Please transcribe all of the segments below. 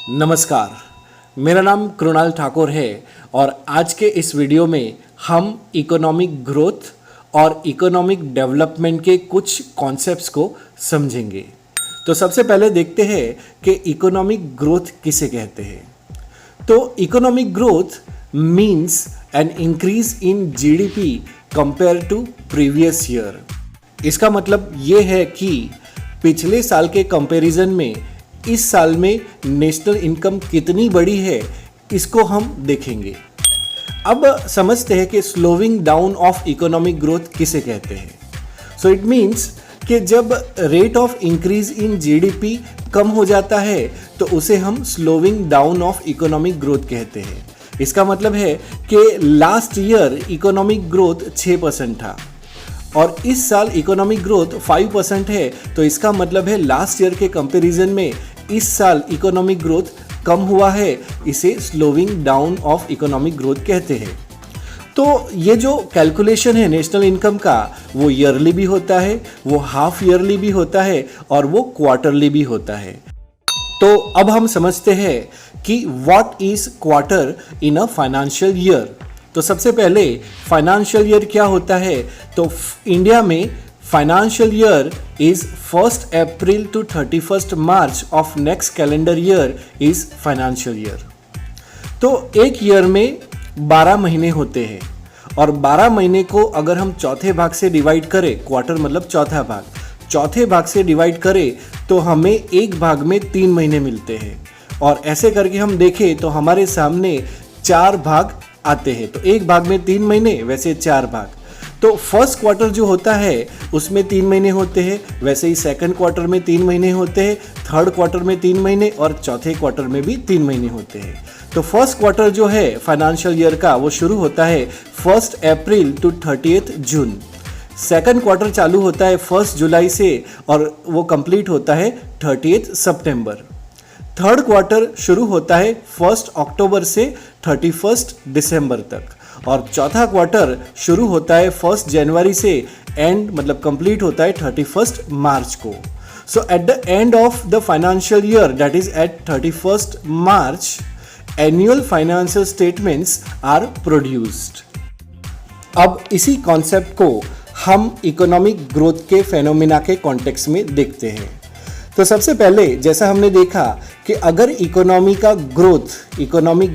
नमस्कार, मेरा नाम कृणाल ठाकुर है और आज के इस वीडियो में हम इकोनॉमिक ग्रोथ और इकोनॉमिक डेवलपमेंट के कुछ कॉन्सेप्ट्स को समझेंगे। तो सबसे पहले देखते हैं कि इकोनॉमिक ग्रोथ किसे कहते हैं। तो economic growth means an increase in GDP compare to previous year. इसका मतलब ये है कि पिछले साल के कंपैरिजन में इस साल में नेशनल इनकम कितनी बड़ी है, इसको हम देखेंगे। अब समझते हैं कि slowing down of economic growth किसे कहते हैं। सो इट मीन्स कि जब rate of increase in GDP कम हो जाता है तो उसे हम slowing down of economic growth कहते हैं। इसका मतलब है कि लास्ट ईयर इकोनॉमिक ग्रोथ 6% था और इस साल इकोनॉमिक ग्रोथ 5% है, तो इसका मतलब है लास्ट ईयर के कंपैरिजन में इस साल इकोनॉमिक ग्रोथ कम हुआ है। इसे slowing down of economic growth कहते हैं। तो ये जो कैलकुलेशन है नेशनल इनकम का, वो ईयरली भी होता है, वो हाफ ईयरली भी होता है और वो क्वार्टरली भी होता है। तो अब हम समझते हैं कि what is quarter in a financial year. तो सबसे पहले फाइनेंशियल ईयर क्या होता है। तो इंडिया में financial year is 1 April to 31 March of next calendar year is financial year. तो एक ईयर में 12 महीने होते हैं और 12 महीने को अगर हम चौथे भाग से डिवाइड करें, क्वार्टर मतलब चौथा भाग, चौथे भाग से डिवाइड करें तो हमें एक भाग में 3 महीने मिलते हैं। और ऐसे करके हम देखें तो हमारे सामने 4 भाग आते हैं। तो एक भाग में 3 महीने, वैसे 4 भाग। तो फर्स्ट क्वार्टर जो होता है उसमें 3 महीने होते हैं, वैसे ही सेकंड क्वार्टर में 3 महीने होते हैं, थर्ड क्वार्टर में 3 महीने और चौथे क्वार्टर में भी 3 महीने होते हैं। तो फर्स्ट क्वार्टर जो है फाइनेंशियल ईयर का वो शुरू होता है 1 April to 30 June. Second quarter चालू होता है 1 जुलाई से और वो कंप्लीट होता है 30 सितंबर। थर्ड क्वार्टर शुरू होता है 1 अक्टूबर से 31 दिसंबर तक और चौथा क्वार्टर शुरू होता है 1 जनवरी से एंड मतलब कंप्लीट होता है 31 मार्च को। So at the end of the financial year, that is at 31 March, annual financial statements are produced. अब इसी कॉन्सेप्ट को हम इकोनॉमिक ग्रोथ के फेनोमेना के कॉन्टेक्स्ट में देखते हैं। तो सबसे पहले जैसा हमने देखा कि अगर इकोनॉमिक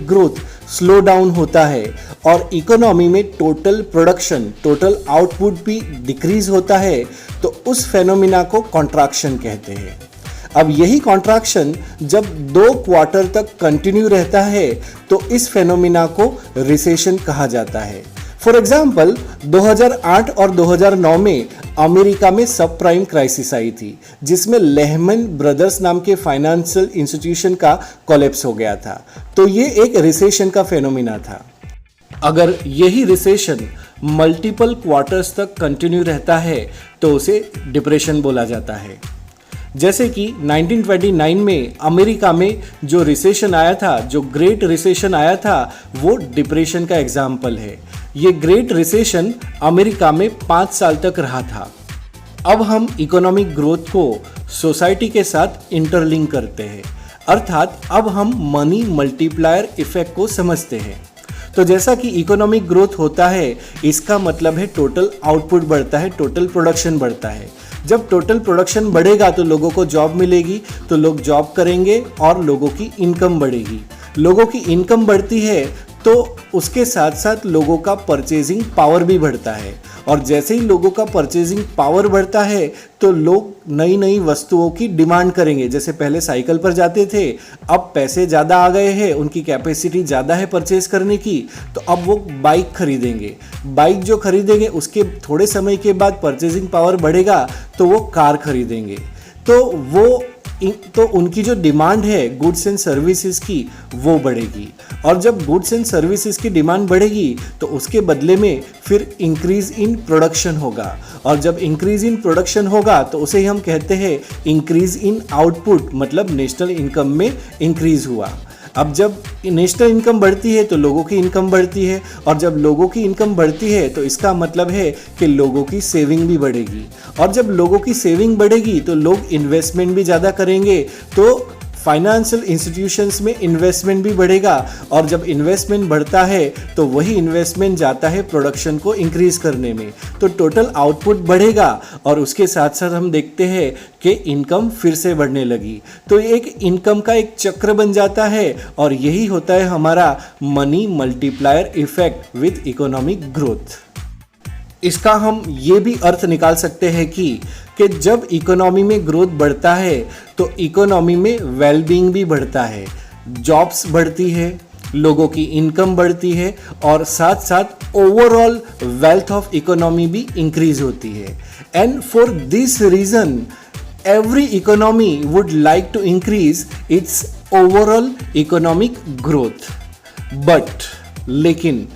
ग्रोथ स्लो डाउन होता है और इकोनॉमी में टोटल प्रोडक्शन, टोटल आउटपुट भी डिक्रीज होता है तो उस फेनोमेना को कॉन्ट्रैक्शन कहते हैं। अब यही कॉन्ट्रैक्शन जब 2 क्वार्टर तक कंटिन्यू रहता है तो इस फेनोमेना को रिसेशन कहा जाता है। फॉर एग्जाम्पल 2008 और 2009 में अमेरिका में सब प्राइम क्राइसिस आई थी जिसमें लेहमैन ब्रदर्स नाम के फाइनेंशियल इंस्टीट्यूशन का कोलैप्स हो गया था। तो ये एक रिसेशन का फेनोमेना था। अगर यही रिसेशन मल्टीपल क्वार्टर्स तक कंटिन्यू रहता है तो उसे डिप्रेशन बोला जाता है। जैसे कि 1929 में अमेरिका में जो रिसेशन आया था, जो ग्रेट रिसेशन आया था, वो डिप्रेशन का एग्जाम्पल है। ये ग्रेट रिसेशन अमेरिका में 5 साल तक रहा था। अब हम इकोनॉमिक ग्रोथ को सोसाइटी के साथ इंटरलिंक करते हैं, अर्थात अब हम मनी मल्टीप्लायर इफेक्ट को समझते हैं। तो जैसा कि इकोनॉमिक ग्रोथ होता है, इसका मतलब है टोटल आउटपुट बढ़ता है, टोटल प्रोडक्शन बढ़ता है। जब टोटल प्रोडक्शन बढ़ेगा तो लोगों को जॉब मिलेगी, तो लोग जॉब करेंगे और लोगों की इनकम बढ़ेगी। लोगों की इनकम बढ़ती है तो उसके साथ साथ लोगों का परचेजिंग पावर भी बढ़ता है और जैसे ही लोगों का परचेजिंग पावर बढ़ता है तो लोग नई नई वस्तुओं की डिमांड करेंगे। जैसे पहले साइकिल पर जाते थे, अब पैसे ज़्यादा आ गए हैं, उनकी कैपेसिटी ज़्यादा है परचेज करने की, तो अब वो बाइक खरीदेंगे। बाइक जो खरीदेंगे उसके थोड़े समय के बाद परचेजिंग पावर बढ़ेगा तो वो कार खरीदेंगे। तो उनकी जो डिमांड है गुड्स एंड सर्विसेज की वो बढ़ेगी और जब गुड्स एंड सर्विसेज की डिमांड बढ़ेगी तो उसके बदले में फिर इंक्रीज इन प्रोडक्शन होगा और जब इंक्रीज इन प्रोडक्शन होगा तो उसे हम कहते हैं इंक्रीज इन आउटपुट, मतलब नेशनल इनकम में इंक्रीज हुआ। अब जब नेशनल इनकम बढ़ती है तो लोगों की इनकम बढ़ती है और जब लोगों की इनकम बढ़ती है तो इसका मतलब है कि लोगों की सेविंग भी बढ़ेगी और जब लोगों की सेविंग बढ़ेगी तो लोग इन्वेस्टमेंट भी ज़्यादा करेंगे। तो फाइनेंशियल इंस्टीट्यूशंस में इन्वेस्टमेंट भी बढ़ेगा, और जब इन्वेस्टमेंट बढ़ता है तो वही इन्वेस्टमेंट जाता है प्रोडक्शन को इंक्रीज करने में, तो टोटल आउटपुट बढ़ेगा और उसके साथ साथ हम देखते हैं कि इनकम फिर से बढ़ने लगी। तो ये एक इनकम का एक चक्र बन जाता है और यही होता है हमारा money multiplier effect with economic growth. इसका हम ये भी अर्थ निकाल सकते हैं कि जब इकोनॉमी में ग्रोथ बढ़ता है तो इकोनॉमी में वेलबींग भी बढ़ता है, जॉब्स बढ़ती है, लोगों की इनकम बढ़ती है और साथ साथ ओवरऑल वेल्थ ऑफ इकोनॉमी भी इंक्रीज होती है। And for this reason every economy would like to increase its overall economic growth, but लेकिन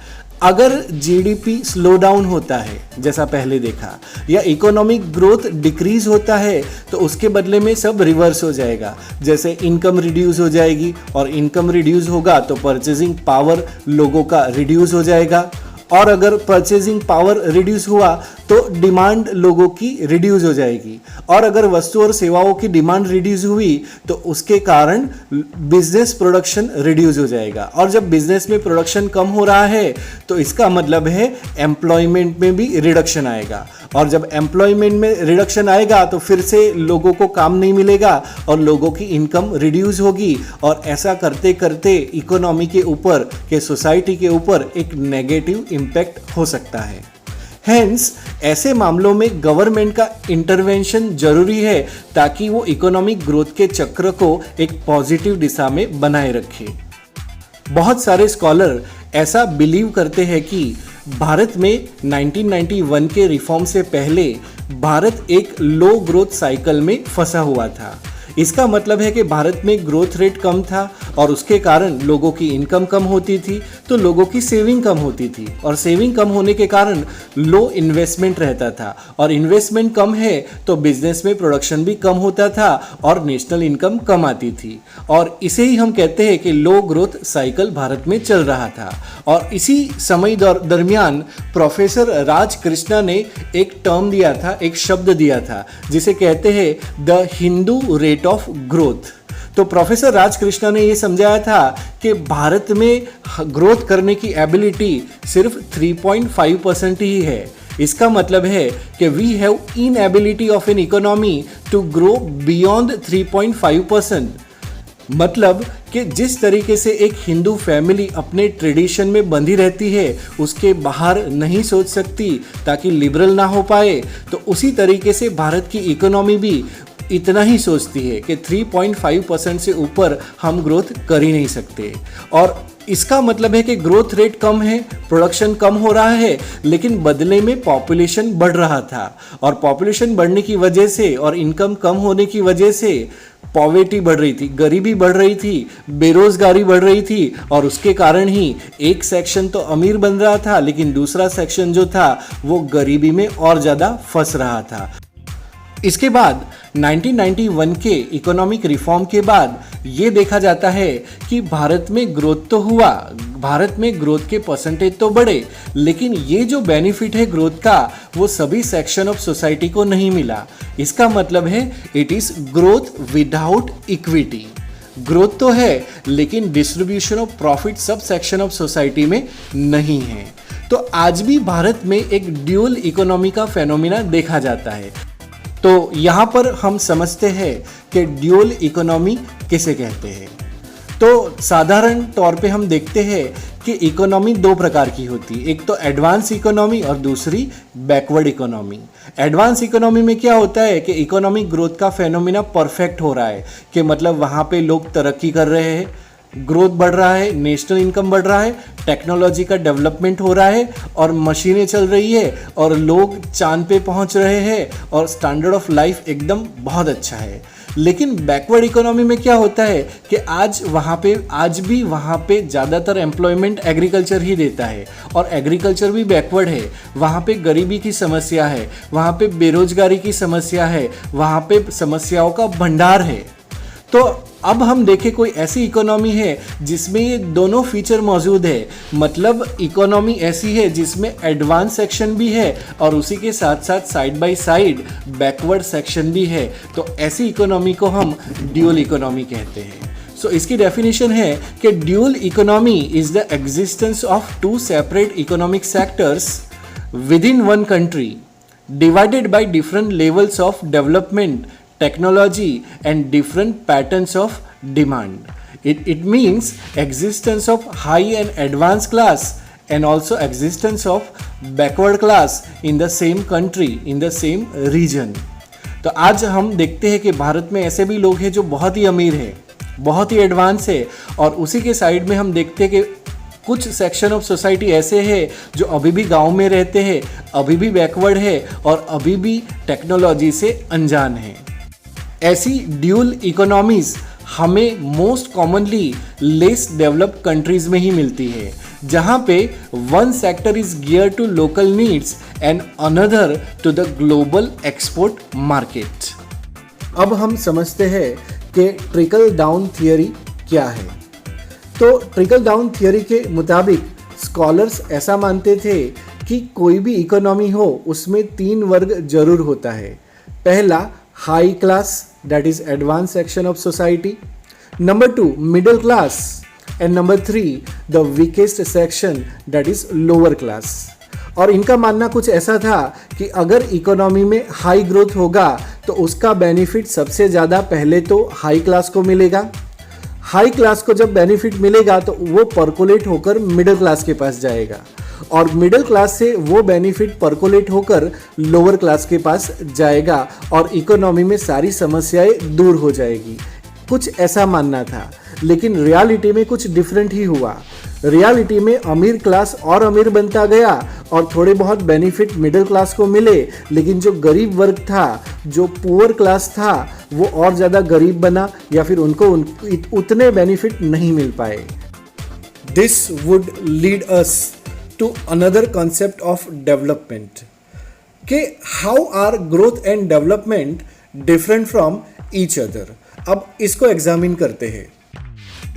अगर जीडीपी स्लो डाउन होता है जैसा पहले देखा, या इकोनॉमिक ग्रोथ डिक्रीज होता है, तो उसके बदले में सब रिवर्स हो जाएगा। जैसे इनकम रिड्यूस हो जाएगी, और इनकम रिड्यूस होगा तो परचेजिंग पावर लोगों का रिड्यूस हो जाएगा, और अगर परचेजिंग पावर रिड्यूस हुआ तो डिमांड लोगों की रिड्यूस हो जाएगी, और अगर वस्तु और सेवाओं की डिमांड रिड्यूस हुई तो उसके कारण बिजनेस प्रोडक्शन रिड्यूस हो जाएगा, और जब बिजनेस में प्रोडक्शन कम हो रहा है तो इसका मतलब है एम्प्लॉयमेंट में भी रिडक्शन आएगा, और जब एम्प्लॉयमेंट में रिडक्शन आएगा तो फिर से लोगों को काम नहीं मिलेगा और लोगों की इनकम रिड्यूस होगी, और ऐसा करते करते इकोनॉमी के ऊपर के सोसाइटी के ऊपर एक नेगेटिव इम्पैक्ट हो सकता है। हेंस ऐसे मामलों में गवर्नमेंट का इंटरवेंशन जरूरी है ताकि वो इकोनॉमिक ग्रोथ के चक्र को एक पॉजिटिव दिशा में बनाए रखे। बहुत सारे स्कॉलर ऐसा बिलीव करते हैं कि भारत में 1991 के रिफॉर्म से पहले भारत एक लो ग्रोथ साइकिल में फंसा हुआ था। इसका मतलब है कि भारत में ग्रोथ रेट कम था और उसके कारण लोगों की इनकम कम होती थी, तो लोगों की सेविंग कम होती थी, और सेविंग कम होने के कारण लो इन्वेस्टमेंट रहता था, और इन्वेस्टमेंट कम है तो बिजनेस में प्रोडक्शन भी कम होता था और नेशनल इनकम कम आती थी, और इसे ही हम कहते हैं कि लो ग्रोथ साइकिल भारत में चल रहा था। और इसी समय दरमियान प्रोफेसर राज कृष्णा ने एक टर्म दिया था, एक शब्द दिया था जिसे कहते हैं the Hindu rate of growth. तो प्रोफेसर राज कृष्णा ने यह समझाया था कि भारत में ग्रोथ करने की एबिलिटी सिर्फ 3.5% ही है। इसका मतलब है कि we have inability of an economy to grow beyond 3.5%। मतलब कि जिस तरीके से एक हिंदू फैमिली अपने ट्रेडिशन में बंधी रहती है, उसके बाहर नहीं सोच सकती ताकि लिबरल ना हो पाए, तो उसी तरीके से भारत की इकोनॉमी भी इतना ही सोचती है कि 3.5% से ऊपर हम ग्रोथ कर ही नहीं सकते। और इसका मतलब है कि ग्रोथ रेट कम है, प्रोडक्शन कम हो रहा है, लेकिन बदले में पॉपुलेशन बढ़ रहा था, और पॉपुलेशन बढ़ने की वजह से और इनकम कम होने की वजह से पॉवर्टी बढ़ रही थी, गरीबी बढ़ रही थी, बेरोजगारी बढ़ रही थी, और उसके कारण ही एक सेक्शन तो अमीर बन रहा था लेकिन दूसरा सेक्शन जो था वो गरीबी में और ज़्यादा फंस रहा था। इसके बाद 1991 के इकोनॉमिक रिफॉर्म के बाद ये देखा जाता है कि भारत में ग्रोथ तो हुआ, भारत में ग्रोथ के परसेंटेज तो बढ़े, लेकिन ये जो बेनिफिट है ग्रोथ का वो सभी सेक्शन ऑफ सोसाइटी को नहीं मिला। इसका मतलब है it is growth without equity. Growth तो है लेकिन distribution of profit sub section of society में नहीं है। तो आज भी भारत में एक ड्यूअल इकोनॉमी का फेनोमिना देखा जाता है। तो यहाँ पर हम समझते हैं कि ड्यूअल इकोनॉमी किसे कहते हैं। तो साधारण तौर पे हम देखते हैं कि इकोनॉमी दो प्रकार की होती है, एक तो एडवांस इकोनॉमी और दूसरी बैकवर्ड इकोनॉमी। एडवांस इकोनॉमी में क्या होता है कि इकोनॉमिक ग्रोथ का फेनोमिना परफेक्ट हो रहा है, कि मतलब वहाँ पे लोग तरक्की कर रहे हैं, ग्रोथ बढ़ रहा है, नेशनल इनकम बढ़ रहा है, टेक्नोलॉजी का डेवलपमेंट हो रहा है और मशीनें चल रही है और लोग चांद पे पहुंच रहे हैं और स्टैंडर्ड ऑफ लाइफ एकदम बहुत अच्छा है। लेकिन बैकवर्ड इकोनॉमी में क्या होता है कि आज भी वहाँ पे ज़्यादातर एम्प्लॉयमेंट एग्रीकल्चर ही देता है, और एग्रीकल्चर भी बैकवर्ड है। वहाँ पे गरीबी की समस्या है, वहाँ पे बेरोजगारी की समस्या है, वहाँ पे समस्याओं का भंडार है। तो अब हम देखें कोई ऐसी इकोनॉमी है जिसमें ये दोनों फीचर मौजूद है, मतलब इकोनॉमी ऐसी है जिसमें एडवांस सेक्शन भी है और उसी के साथ साथ side by side backward section भी है। तो ऐसी इकोनॉमी को हम ड्यूअल इकोनॉमी कहते हैं। सो इसकी डेफिनेशन है कि dual economy is the existence of two separate economic sectors within one country divided by different levels of development, technology and different patterns of demand. It means existence of high and advanced class and also existence of backward class in the same country, in the same region. तो आज हम देखते हैं कि भारत में ऐसे भी लोग हैं जो बहुत ही अमीर हैं, बहुत ही एडवांस है, और उसी के साइड में हम देखते हैं कि कुछ सेक्शन ऑफ सोसाइटी ऐसे हैं जो अभी भी गांव में रहते हैं, अभी भी बैकवर्ड है और अभी भी टेक्नोलॉजी से अनजान है। ऐसी ड्यूअल इकोनॉमीज हमें most commonly less developed countries में ही मिलती है, जहां पे one sector is gear to local needs and another to the global export market. अब हम समझते हैं कि ट्रिकल डाउन थियरी क्या है। तो ट्रिकल डाउन थियरी के मुताबिक स्कॉलर्स ऐसा मानते थे कि कोई भी इकोनॉमी हो उसमें 3 वर्ग जरूर होता है। पहला high class, that is advance section of society, number 2 middle class and number 3 the weakest section, that is lower class. और इनका मानना कुछ ऐसा था कि अगर इकोनॉमी में हाई ग्रोथ होगा तो उसका बेनिफिट सबसे ज़्यादा पहले तो हाई क्लास को मिलेगा। हाई क्लास को जब बेनिफिट मिलेगा तो वो परकोलेट होकर मिडिल क्लास के पास जाएगा और मिडिल क्लास से वो बेनिफिट परकोलेट होकर लोअर क्लास के पास जाएगा और इकोनॉमी में सारी समस्याएं दूर हो जाएगी। कुछ ऐसा मानना था, लेकिन रियलिटी में कुछ डिफरेंट ही हुआ। रियलिटी में अमीर क्लास और अमीर बनता गया और थोड़े बहुत बेनिफिट मिडिल क्लास को मिले, लेकिन जो गरीब वर्ग था, जो पुअर क्लास था, वो और ज़्यादा गरीब बना या फिर उनको उतने बेनिफिट नहीं मिल पाए। This would lead us to another concept of development कि how are growth and development different from each other. अब इसको एग्जामिन करते हैं।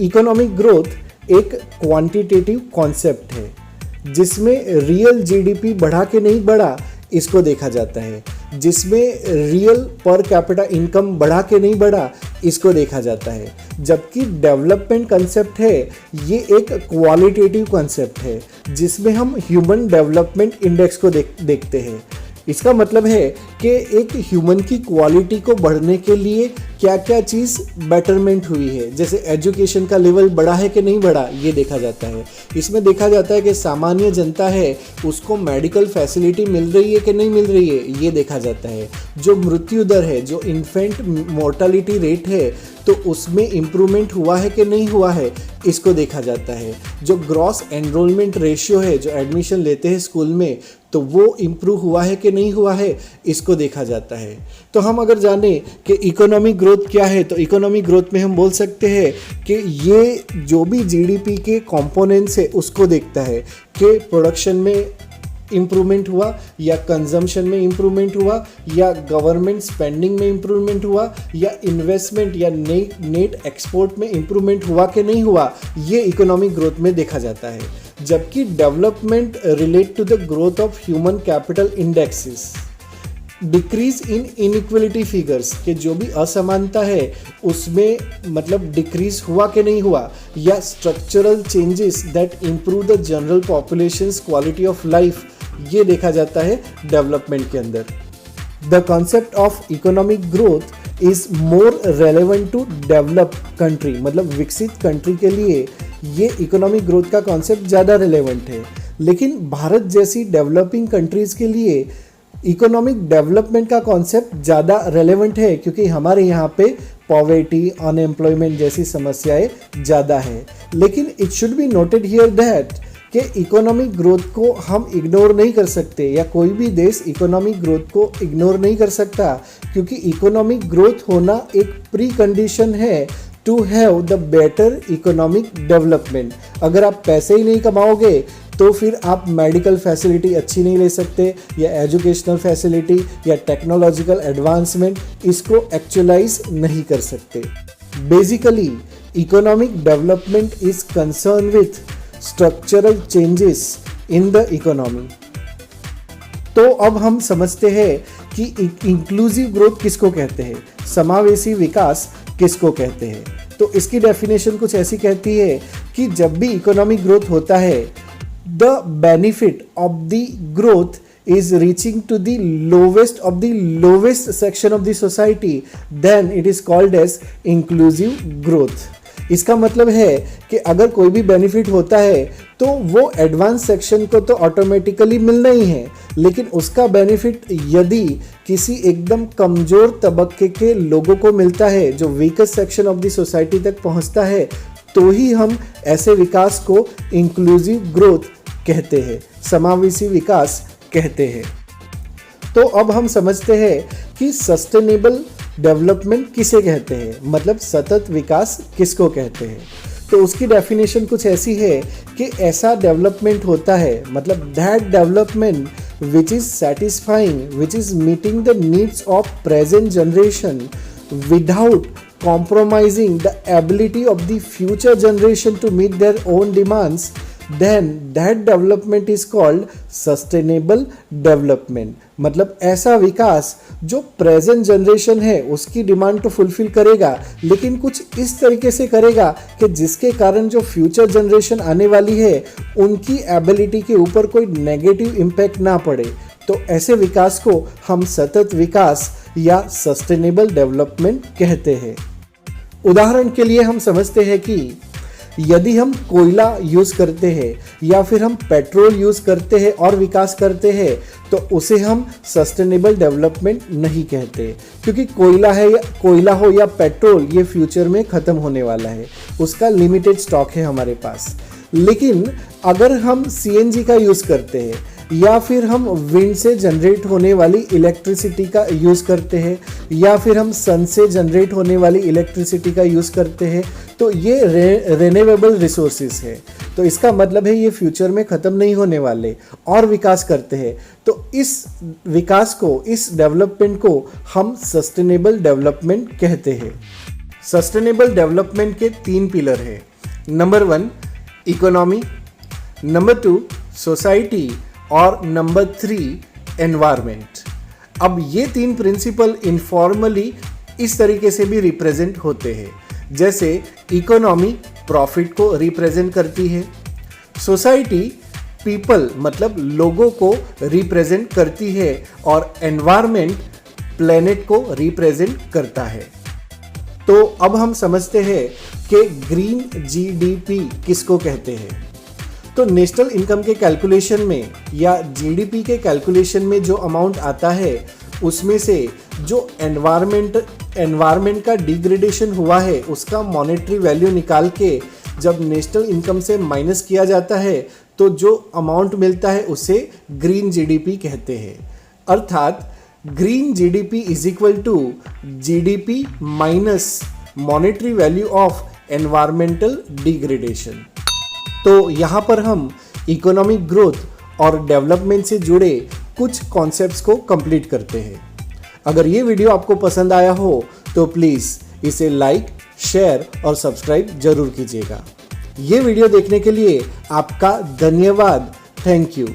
इकोनॉमिक ग्रोथ एक क्वांटिटेटिव कॉन्सेप्ट है जिसमें रियल जीडीपी बढ़ा के नहीं बढ़ा इसको देखा जाता है, जिसमें रियल पर कैपिटा इनकम बढ़ा के नहीं बढ़ा इसको देखा जाता है। जबकि डेवलपमेंट कंसेप्ट है ये एक क्वालिटेटिव कंसेप्ट है जिसमें हम ह्यूमन डेवलपमेंट इंडेक्स को देखते हैं। इसका मतलब है कि एक ह्यूमन की क्वालिटी को बढ़ने के लिए क्या क्या चीज़ बेटरमेंट हुई है, जैसे एजुकेशन का लेवल बढ़ा है कि नहीं बढ़ा ये देखा जाता है। इसमें देखा जाता है कि सामान्य जनता है उसको मेडिकल फैसिलिटी मिल रही है कि नहीं मिल रही है ये देखा जाता है। जो मृत्यु दर है, जो इन्फेंट मोर्टालिटी रेट है, तो उसमें इम्प्रूवमेंट हुआ है कि नहीं हुआ है इसको देखा जाता है। जो ग्रॉस एनरोलमेंट रेशियो है, जो एडमिशन लेते हैं स्कूल में, तो वो इम्प्रूव हुआ है कि नहीं हुआ है इसको देखा जाता है। तो हम अगर जाने कि इकोनॉमिक ग्रोथ क्या है, तो इकोनॉमिक ग्रोथ में हम बोल सकते हैं कि ये जो भी जीडीपी के कंपोनेंट्स है उसको देखता है कि प्रोडक्शन में इम्प्रूवमेंट हुआ या कंजम्पशन में इम्प्रूवमेंट हुआ या गवर्नमेंट स्पेंडिंग में इम्प्रूवमेंट हुआ या इन्वेस्टमेंट या नेट एक्सपोर्ट में इम्प्रूवमेंट हुआ कि नहीं हुआ, ये इकोनॉमिक ग्रोथ में देखा जाता है। जबकि development relate to the growth of human capital indexes, decrease in inequality figures के जो भी असमानता है उसमें मतलब डिक्रीज हुआ कि नहीं हुआ, या structural changes that improve the general population's quality of life, ये देखा जाता है डेवलपमेंट के अंदर। The concept of economic growth is more relevant to developed country, मतलब विकसित कंट्री के लिए ये इकोनॉमिक ग्रोथ का कॉन्सेप्ट ज़्यादा रेलेवेंट है। लेकिन भारत जैसी डेवलपिंग कंट्रीज के लिए इकोनॉमिक डेवलपमेंट का कॉन्सेप्ट ज़्यादा रेलेवेंट है, क्योंकि हमारे यहाँ पे पॉवर्टी, अनएम्प्लॉयमेंट जैसी समस्याएं ज़्यादा है। लेकिन it should be noted here that कि इकोनॉमिक ग्रोथ को हम इग्नोर नहीं कर सकते, या कोई भी देश इकोनॉमिक ग्रोथ को इग्नोर नहीं कर सकता, क्योंकि इकोनॉमिक ग्रोथ होना एक प्री कंडीशन है to have the better economic development. अगर आप पैसे ही नहीं कमाओगे तो फिर आप मेडिकल फैसिलिटी अच्छी नहीं ले सकते, या एजुकेशनल फैसिलिटी या टेक्नोलॉजिकल एडवांसमेंट इसको एक्चुअलाइज नहीं कर सकते। Basically economic development is concern with structural changes in the economy. तो अब हम समझते हैं कि इंक्लूसिव ग्रोथ किसको कहते हैं, समावेशी विकास किसको कहते हैं। तो इसकी डेफिनेशन कुछ ऐसी कहती है कि जब भी इकोनॉमिक ग्रोथ होता है, the benefit of the growth is reaching to the lowest of the lowest section of the society, then it is called as inclusive growth। इसका मतलब है कि अगर कोई भी बेनिफिट होता है तो वो एडवांस सेक्शन को तो ऑटोमेटिकली मिलना ही है, लेकिन उसका बेनिफिट यदि किसी एकदम कमजोर तबके के लोगों को मिलता है, जो weakest section of the society तक पहुंचता है, तो ही हम ऐसे विकास को इंक्लूसिव ग्रोथ कहते हैं, समावेशी विकास कहते हैं। तो अब हम समझते हैं कि सस्टेनेबल डेवलपमेंट किसे कहते हैं, मतलब सतत विकास किसको कहते हैं। तो उसकी डेफिनेशन कुछ ऐसी है कि ऐसा डेवलपमेंट होता है, मतलब that development which is satisfying, which is meeting the needs of present generation without compromising the ability of the future generation to meet their own demands, then that development is called sustainable development। मतलब ऐसा विकास जो present generation है उसकी demand तो fulfil करेगा, लेकिन कुछ इस तरीके से करेगा कि जिसके कारण जो फ्यूचर जनरेशन आने वाली है उनकी एबिलिटी के ऊपर कोई नेगेटिव इम्पैक्ट ना पड़े। तो ऐसे विकास को हम सतत विकास या सस्टेनेबल डेवलपमेंट कहते हैं। उदाहरण के लिए हम समझते हैं कि यदि हम कोयला यूज करते हैं या फिर हम पेट्रोल यूज करते हैं और विकास करते हैं, तो उसे हम सस्टेनेबल डेवलपमेंट नहीं कहते, क्योंकि कोयला हो या पेट्रोल, ये फ्यूचर में ख़त्म होने वाला है, उसका लिमिटेड स्टॉक है हमारे पास। लेकिन अगर हम सीएनजी का यूज़ करते हैं या फिर हम विंड से जनरेट होने वाली इलेक्ट्रिसिटी का यूज़ करते हैं या फिर हम सन से जनरेट होने वाली इलेक्ट्रिसिटी का यूज़ करते हैं, तो ये रिन्यूएबल रिसोर्सेज है। तो इसका मतलब है ये फ्यूचर में ख़त्म नहीं होने वाले और विकास करते हैं। तो इस विकास को, इस डेवलपमेंट को हम सस्टेनेबल डेवलपमेंट कहते हैं। सस्टेनेबल डेवलपमेंट के 3 पिलर हैं। नंबर 1 इकोनॉमी, नंबर 2 सोसाइटी और नंबर 3 एनवायरनमेंट। अब ये 3 प्रिंसिपल इनफॉर्मली इस तरीके से भी रिप्रेजेंट होते हैं, जैसे इकोनॉमी प्रॉफिट को रिप्रेजेंट करती है, सोसाइटी पीपल मतलब लोगों को रिप्रेजेंट करती है और एनवायरनमेंट प्लेनेट को रिप्रेजेंट करता है। तो अब हम समझते हैं कि ग्रीन जीडीपी किसको कहते हैं। तो नेशनल इनकम के कैलकुलेशन में या जीडीपी के कैलकुलेशन में जो अमाउंट आता है उसमें से जो एनवायरनमेंट का डिग्रेडेशन हुआ है उसका मॉनेटरी वैल्यू निकाल के जब नेशनल इनकम से माइनस किया जाता है तो जो अमाउंट मिलता है उसे ग्रीन जीडीपी कहते हैं। अर्थात green GDP is equal to GDP minus monetary value of environmental degradation. तो यहाँ पर हम इकोनॉमिक ग्रोथ और डेवलपमेंट से जुड़े कुछ कॉन्सेप्ट्स को कंप्लीट करते हैं। अगर ये वीडियो आपको पसंद आया हो तो प्लीज़ इसे लाइक, शेयर और सब्सक्राइब जरूर कीजिएगा। ये वीडियो देखने के लिए आपका धन्यवाद। Thank you.